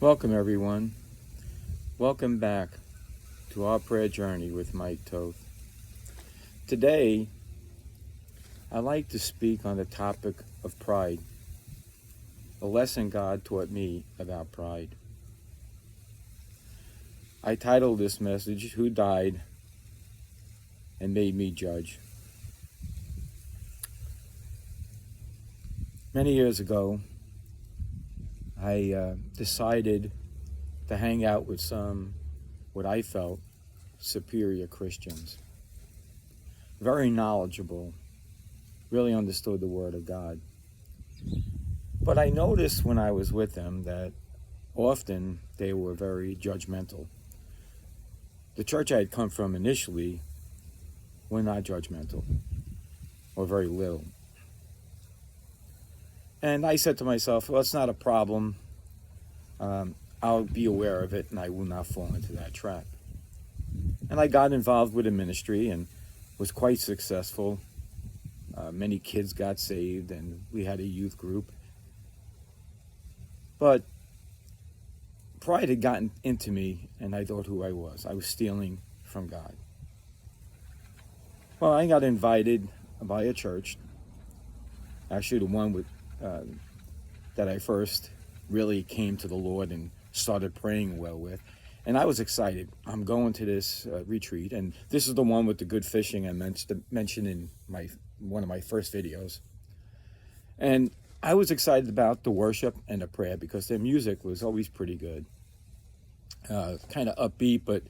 Welcome, everyone. Welcome back to our prayer journey with Mike Toth. Today, I'd like to speak on the topic of pride, a lesson God taught me about pride. I titled this message, Who Died and Made Me Judge? Many years ago, I decided to hang out with some, what I felt, superior Christians. Very knowledgeable, really understood the Word of God. But I noticed when I was with them that often they were very judgmental. The church I had come from initially were not judgmental, or very little. And I said to myself, well, it's not a problem. I'll be aware of it and I will not fall into that trap. And I got involved with a ministry and was quite successful. Many kids got saved and we had a youth group. But pride had gotten into me and I thought who I was. I was stealing from God. Well, I got invited by a church, actually the one with that I first really came to the Lord and started praying well with. And I was excited. I'm going to this retreat, and this is the one with the good fishing I mentioned in one of my first videos. And I was excited about the worship and the prayer because their music was always pretty good. Kind of upbeat, but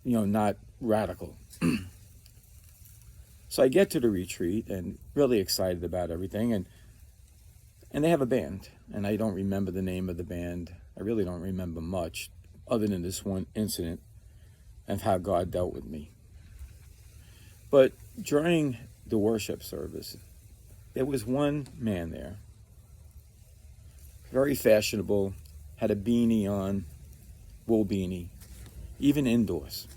not radical. So I get to the retreat and really excited about everything. And they have a band. And I don't remember the name of the band. I really don't remember much other than this one incident and how God dealt with me. But during the worship service, there was one man there, very fashionable, had a beanie on, wool beanie, even indoors.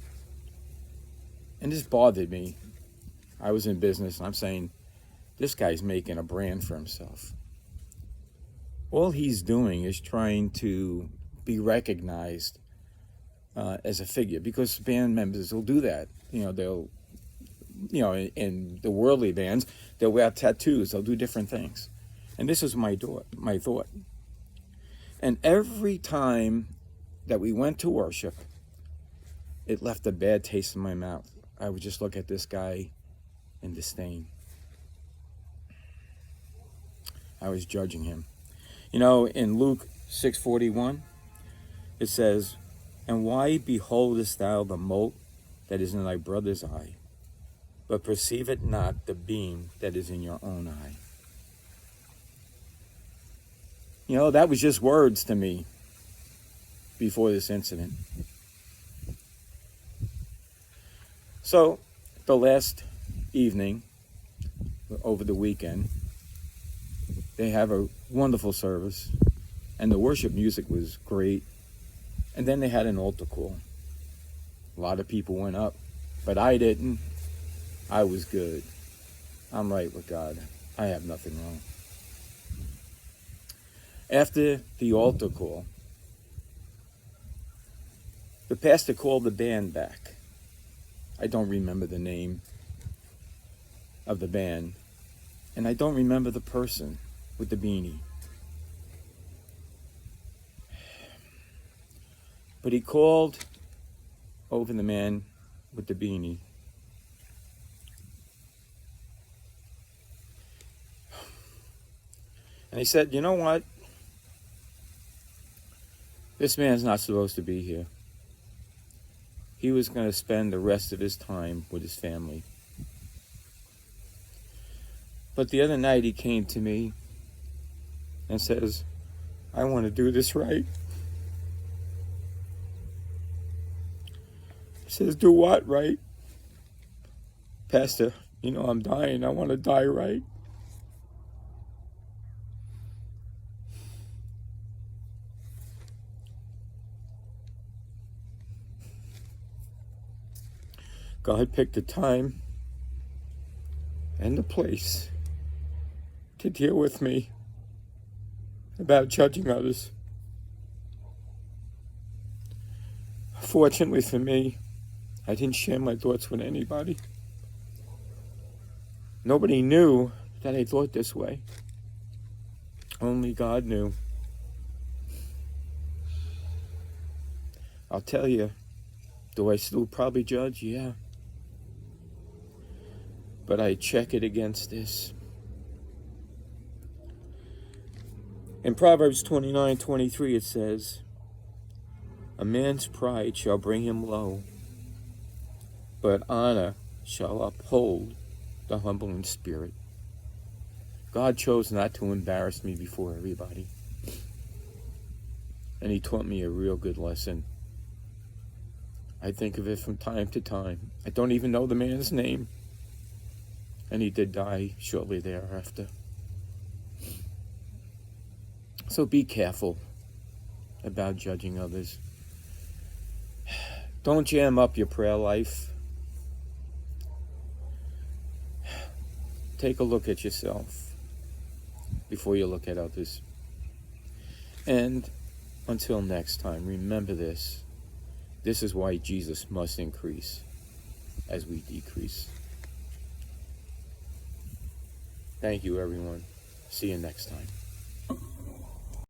And this bothered me. I was in business, and I'm saying, this guy's making a brand for himself. All he's doing is trying to be recognized as a figure, because band members will do that. They'll, in the worldly bands, they'll wear tattoos, they'll do different things. And this is my thought. And every time that we went to worship, it left a bad taste in my mouth. I would just look at this guy in disdain. I was judging him. In Luke 6:41, it says, "And why beholdest thou the mote that is in thy brother's eye, but perceiveth not the beam that is in your own eye?" That was just words to me before this incident. So, the last evening, over the weekend, they have a wonderful service, and the worship music was great. And then they had an altar call. A lot of people went up, but I didn't. I was good. I'm right with God. I have nothing wrong. After the altar call, the pastor called the band back. I don't remember the name of the band, and I don't remember the person with the beanie. But he called over the man with the beanie. And he said, "You know what? This man's not supposed to be here. He was going to spend the rest of his time with his family." But the other night he came to me and says, "I want to do this right." He says, "Do what right?" "Pastor, I'm dying. I want to die right." God picked the time and the place to deal with me about judging others. Unfortunately for me, I didn't share my thoughts with anybody. Nobody knew that I thought this way. Only God knew. I'll tell you, do I still probably judge? Yeah. But I check it against this. In Proverbs 29:23 it says, a man's pride shall bring him low, but honor shall uphold the humble in spirit. God chose not to embarrass me before everybody. And he taught me a real good lesson. I think of it from time to time. I don't even know the man's name. And he did die shortly thereafter. So be careful about judging others. Don't jam up your prayer life. Take a look at yourself before you look at others. And until next time, remember this. This is why Jesus must increase as we decrease. Thank you, everyone. See you next time.